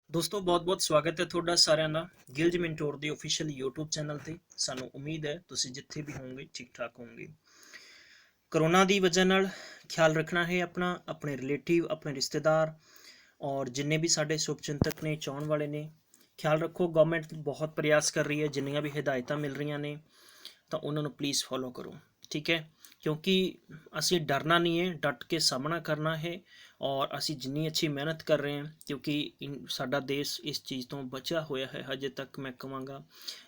ਦੋਸਤੋ ਬਹੁਤ-ਬਹੁਤ ਸਵਾਗਤ ਹੈ ਤੁਹਾਡਾ ਸਾਰਿਆਂ ਦਾ ਗਿਲਜ ਮੈਂਟੋਰ ਦੇ ਅਫੀਸ਼ੀਅਲ YouTube ਚੈਨਲ ਤੇ। ਸਾਨੂੰ ਉਮੀਦ ਹੈ ਤੁਸੀਂ ਜਿੱਥੇ ਵੀ ਹੋਵੋਗੇ ਠੀਕ ਠਾਕ ਹੋਵੋਗੇ। ਕਰੋਨਾ ਦੀ ਵਜ੍ਹਾ ਨਾਲ ਖਿਆਲ ਰੱਖਣਾ ਹੈ ਆਪਣਾ, ਆਪਣੇ ਰਿਲੇਟਿਵ, ਆਪਣੇ ਰਿਸ਼ਤੇਦਾਰ ਔਰ ਜਿੰਨੇ ਵੀ ਸਾਡੇ ਸ਼ੁਭਚਿੰਤਕ ਨੇ, ਚਾਹਣ ਵਾਲੇ ਨੇ। ਖਿਆਲ ਰੱਖੋ, ਗਵਰਨਮੈਂਟ ਬਹੁਤ ਪ੍ਰयास कर रही है, ਜਿੰਨੀਆਂ ਵੀ ਹਦਾਇਤਾਂ ਮਿਲ ਰਹੀਆਂ ਨੇ ਤਾਂ ਉਹਨਾਂ ਨੂੰ ਪਲੀਜ਼ ਫੋਲੋ ਕਰੋ, ठीक है। क्योंकि असी डरना नहीं है, डट के सामना करना है और असी जिन्नी अच्छी मेहनत कर रहे हैं क्योंकि साडा देश इस चीज़ तो बचा होया है। हजे तक मैं कहांगा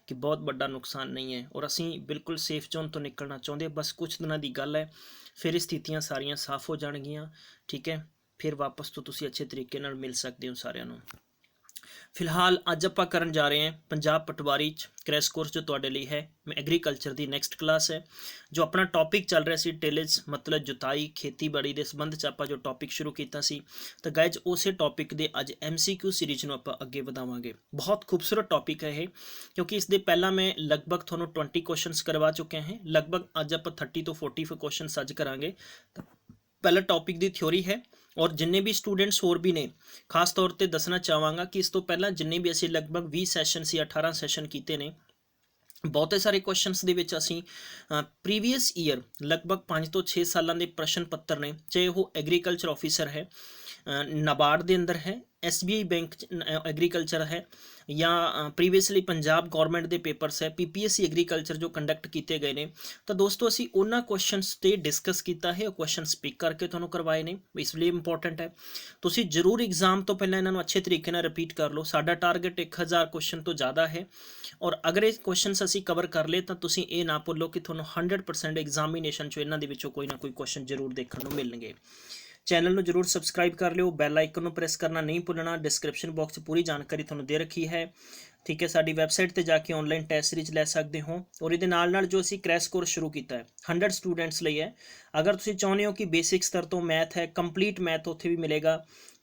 कि बहुत बड़ा नुकसान नहीं है और असी बिल्कुल सेफ जोन तो निकलना चाहते। बस कुछ दिनों की गल है, फिर स्थितियां सारियां साफ हो जाएगियां, ठीक है। फिर वापस तो तुसी अच्छे तरीके नाल मिल सकते हो सारिਆਂ ਨੂੰ। फिलहाल अज आप करन जा रहे हैं पंजाब पटवारी क्रैश कोर्स जो तुहाडे लई है। मैं एग्रीकल्चर की नैक्सट क्लास है। जो अपना टॉपिक चल रहा सी टिलेज मतलब जुताई खेतीबाड़ी के संबंध च आप जो टॉपिक शुरू किया सी, तो गाइज उस टॉपिक के अज MCQ सीरीज में आप अगे बढ़ावांगे। बहुत खूबसूरत टॉपिक है ये, क्योंकि इसके पहला मैं लगभग थोड़ा 20 क्वेश्चन करवा चुके हैं। लगभग अज आप 30 तो 40 क्वेश्चन अज करांगे। पहला टॉपिक की थ्योरी है और जिन्ने भी स्टूडेंट्स होर भी ने, खास तौर पर दसना चाहवागा कि इस तो पहला जिन्ने भी असी लगभग 20 सैशन से 18 सैशन किए ने, बहुते सारे क्वेश्चनस दे विच असी प्रीवियस ईयर लगभग 5 तो 6 सालों के प्रश्न पत्र ने, चाहे वो एग्रीकल्चर ऑफिसर है, नाबार्ड के अंदर है, SBI बैंक एग्रीकल्चर है, या प्रीवियसली पंजाब गौरमेंट के पेपर्स है, PPSC एग्रीकल्चर जो कंडक्ट किए गए हैं। तो दोस्तों असी उन्होंने क्वेश्चनस ते डिस्कस किया है और क्वेश्चन स्पीक करके तुहानूं करवाए ने, इसलिए इंपॉर्टेंट है। तुसी जरूर एग्जाम तो पहले इन्हों अच्छे तरीके नाल रिपीट कर लो। साडा टारगेट 1000 क्वेश्चन तो ज़्यादा है और अगर ये क्वेश्चन असी कवर कर ले तो तुसी ये ना भुल्लो कि तुहानूं 100% एग्जामिनेशन चो इन्हां दे विचों कोई ना कोई क्वेश्चन जरूर देखने को मिलणगे। चैनल में जरूर सबसक्राइब कर लियो, बैल आइकन को प्रेस करना नहीं भुलना। डिस्क्रिप्शन बॉक्स पूरी जानकारी तुहानूं दे रखी है, ठीक है। साडी वैबसाइट पर जाके ऑनलाइन टेस्ट सीरीज लै सकते हो और ये नाल जो असी क्रैश कोर्स शुरू किया है 100 स्टूडेंट्स लिए है। अगर तुसीं चाहुंदे हो कि बेसिक स्तर तो मैथ है, कंप्लीट मैथ उत्थे भी मिलेगा,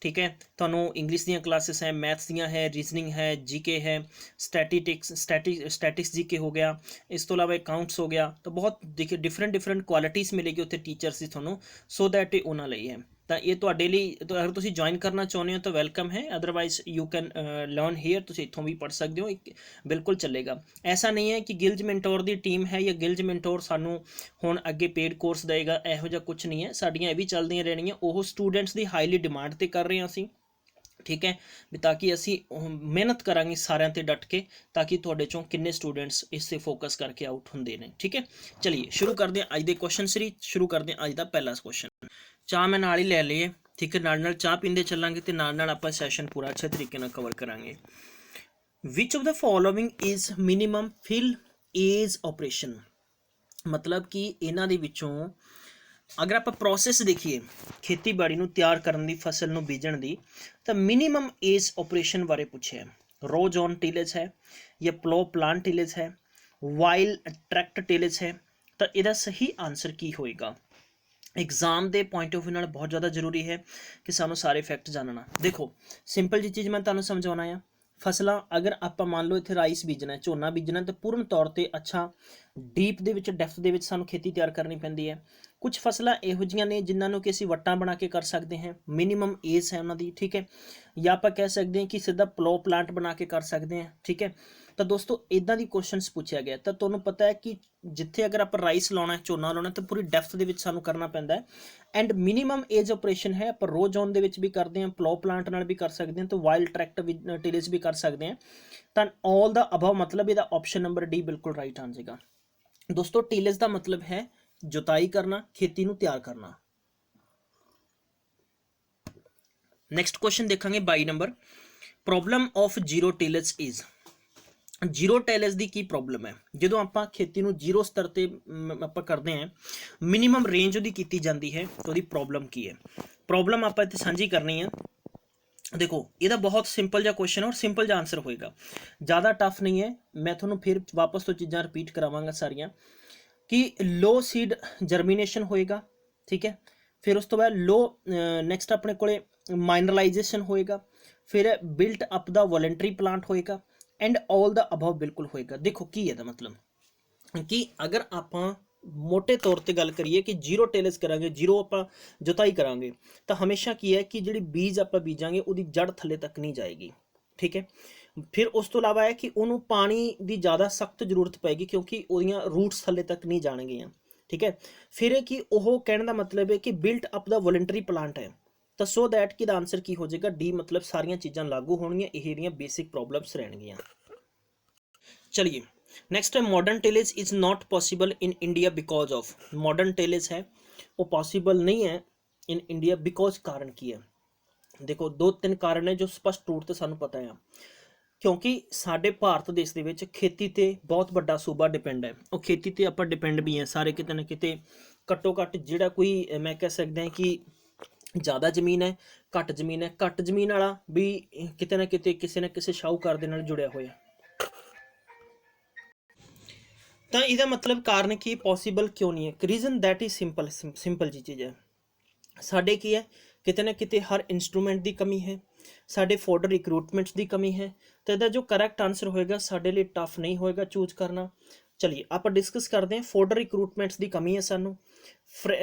ठीक है। तुहानूं इंग्लिश दीयां क्लासिस है, मैथ्स दीयां है, रीजनिंग है, GK है, स्टैटिक्स GK हो गया, इस तो अलावा अकाउंट्स हो गया। तो बहुत देखिए डिफरेंट क्वालिटीज़ मिलेगी उत्थे टीचर्स की तुहानूं, सो दैट ये उन्हां लई है। तो ये तुहाडे लई तो अगर तुसीं ज्वाइन करना चाहुंदे हो तो वेलकम है, otherwise you can learn here, तुसीं इत्थों भी पढ़ सकते हो, बिल्कुल चलेगा। ऐसा नहीं है कि गिल्ज मैंटोर की टीम है या गिल्ज मैंटोर सानू हुण अगे पेड कोर्स देगा, इहो जिहा कुछ नहीं है। साडियां ये भी चलदियां रहणियां, ओह स्टूडेंट्स की हाईली डिमांड ते कर रहे हैं असीं, ठीक है भी, ताकि असी मेहनत करांगे सारिਆਂ ते डट के, ताकि तुहाडे चों किन्ने स्टूडेंट्स इस ते फोकस करके आउट हुंदे ने, ठीक है। चलिए शुरू करते हैं अज दे क्वेश्चन सीरीज। शुरू करते हैं अज दा पहला क्वेश्चन। चाह मैं नाल ही लै लईए, ठीक है। नाल चाह पींदे चलांगे ते नाल आपां सैशन पूरा अच्छे तरीके नाल कवर करांगे। Which of the following is minimum fill edge operation, मतलब कि इन्हां दे विचों अगर आप प्रोसैस देखिए खेतीबाड़ी नूं तैयार करने की, फसल नूं बीजण की, तो मिनीमम एज ऑपरेशन बारे पूछे। रो जॉन टिलेज है या प्लो प्लांट टिलेज है, वाइल ट्रैक्ट टिलेज है, तो इसका सही आंसर की होएगा। एग्जाम के पॉइंट ऑफ व्यू नाल बहुत ज़्यादा जरूरी है कि सानू सारे फैक्ट जानना। देखो सिंपल जी चीज़ मैं तुहानूं समझाउणा है। फसलां अगर आप मान लो इत्थे राइस बीजना है, झोना बीजना, तो पूर्ण तौर पर अच्छा डीप दे विच डैप्थ दे विच सानू खेती तैयार करनी पैंदी है। कुछ फसलां इहो जिहियां ने जिन्हां कि असीं वट्टां बना के कर सकते हैं, मिनीमम एज है उन्हां दी, ठीक है। या आप कह सकते हैं कि सीधा प्लो प्लांट बना के कर सकते हैं, ठीक है। तो दोस्तों इदां दी क्वेश्चनस पूछा गया, तो तुहानूं पता है कि जिथे अगर आप राइस लाउणा है, झोना लाउणा, तो पूरी डैप्थ दे विच सानूं करना पैंदा है। एंड मिनीमम एज ऑपरेशन है आप रो जोन दे विच भी करते हैं, प्लो प्लांट नाल भी कर सकते हैं, तो वाइल्ड ट्रैक्ट टिलेज भी कर सकते हैं। तो ऑल द अबव मतलब इहदा ऑप्शन नंबर डी बिल्कुल राइट आ जाएगा। दोस्तों टिलेज का मतलब है जुताई करना, खेती नूं तैयार करना। नैक्सट क्वेश्चन देखांगे 22 नंबर। Problem of zero tillage is, zero tillage की की प्रॉब्लम है। जो आप खेती नूं जीरो स्तर ते आप करते हैं, मिनीमम रेंज उहदी कीती जाती है, तो उहदी प्रॉब्लम की है। प्रॉब्लम आप इत्थे साझी करनी है। देखो यदा बहुत सिंपल जा क्वेश्चन है और सिंपल जा आंसर होएगा, ज़्यादा टफ नहीं है। मैं थोनों फिर वापस तो चीज़ां रिपीट करावांगा सारियां कि लो सीड जर्मीनेशन होएगा, ठीक है। फिर उस तो बाद लो नैक्सट अपने कोले माइनरलाइजेशन होएगा, फिर built up the voluntary plant होएगा, एंड ऑल द अबव बिल्कुल होएगा। देखो की है मतलब कि अगर आप मोटे तौर पर गल करिए कि जीरो टेलेज करांगे, जीरो आप जुताई करांगे, तो हमेशा की है कि जी बीज आप बीजांगे उहदी जड़ थले तक नहीं जाएगी, ठीक है। फिर उस तो इलावा है कि ਉਹਨੂੰ ਪਾਣੀ ਦੀ ਜ਼ਿਆਦਾ ਸਖਤ ਜ਼ਰੂਰਤ ਪਏਗੀ ਕਿਉਂਕਿ ਉਹਦੀਆਂ ਰੂਟਸ ਥੱਲੇ ਤੱਕ ਨਹੀਂ ਜਾਣਗੀਆਂ, ਠੀਕ ਹੈ। ਫਿਰ ਇਹ ਕਿ ਉਹ ਕਹਿਣ ਦਾ ਮਤਲਬ ਹੈ ਕਿ ਬਿਲਟ ਅਪ ਦਾ ਵੋਲੰਟਰੀ ਪਲਾਂਟ ਹੈ, ਤਾਂ ਸੋ ਦੈਟ ਕਿ ਦਾ ਆਨਸਰ ਕੀ ਹੋ ਜਾਏਗਾ ਡੀ, ਮਤਲਬ ਸਾਰੀਆਂ ਚੀਜ਼ਾਂ ਲਾਗੂ ਹੋਣਗੀਆਂ, ਇਹ ਜਿਹੜੀਆਂ ਬੇਸਿਕ ਪ੍ਰੋਬਲਮਸ ਰਹਿਣਗੀਆਂ। चलिए नेक्स्ट है modern tillage is not possible in India because of, modern tillage है वो पॉसिबल नहीं है इन इंडिया बिकॉज कारण की है। देखो दो तीन कारण है जो स्पष्ट तौर ਤੇ ਸਾਨੂੰ ਪਤਾ ਹੈ, ਕਿਉਂਕਿ ਸਾਡੇ ਭਾਰਤ ਦੇਸ਼ ਦੇ ਵਿੱਚ ਖੇਤੀ ਤੇ ਬਹੁਤ ਵੱਡਾ ਸੂਬਾ ਡਿਪੈਂਡ ਹੈ, ਉਹ ਖੇਤੀ ਤੇ ਆਪਾਂ ਡਿਪੈਂਡ ਵੀ ਹੈ ਸਾਰੇ ਕਿਤੇ ਨਾ ਕਿਤੇ। ਘੱਟੋ ਘੱਟ ਜਿਹੜਾ ਕੋਈ ਮੈਂ ਕਹਿ ਸਕਦਾ ਹਾਂ ਕਿ ਜ਼ਿਆਦਾ ਜ਼ਮੀਨ ਹੈ, ਘੱਟ ਜ਼ਮੀਨ ਹੈ, ਘੱਟ ਜ਼ਮੀਨ ਵਾਲਾ ਵੀ ਕਿਤੇ ਨਾ ਕਿਤੇ ਕਿਸੇ ਨਾ ਕਿਸੇ ਸ਼ਾਹੂਕਾਰ ਦੇ ਨਾਲ ਜੁੜਿਆ ਹੋਇਆ। ਤਾਂ ਇਹਦਾ ਮਤਲਬ ਕਾਰਨ ਕੀ ਪੋਸੀਬਲ ਕਿਉਂ ਨਹੀਂ ਹੈ, ਰੀਜ਼ਨ ਦੈਟ ਇਜ਼ ਸਿੰਪਲ ਜੀ ਚੀਜ਼ ਹੈ। ਸਾਡੇ ਕੀ ਹੈ ਕਿਤੇ ਨਾ ਕਿਤੇ ਹਰ ਇੰਸਟਰੂਮੈਂਟ ਦੀ ਕਮੀ ਹੈ, ਸਾਡੇ ਫੋਰਡਰ ਰਿਕਰੂਟਮੈਂਟਸ ਦੀ ਕਮੀ ਹੈ, ਤਾਂ ਇਹਦਾ ਜੋ ਕਰੈਕਟ ਆਨਸਰ ਹੋਏਗਾ ਸਾਡੇ ਲਈ ਟਫ ਨਹੀਂ ਹੋਏਗਾ ਚੂਜ਼ ਕਰਨਾ। ਚਲਿਏ ਆਪਾਂ ਡਿਸਕਸ ਕਰਦੇ ਹਾਂ। ਫੋਰਡਰ ਰਿਕਰੂਟਮੈਂਟਸ ਦੀ ਕਮੀ ਹੈ ਸਾਨੂੰ,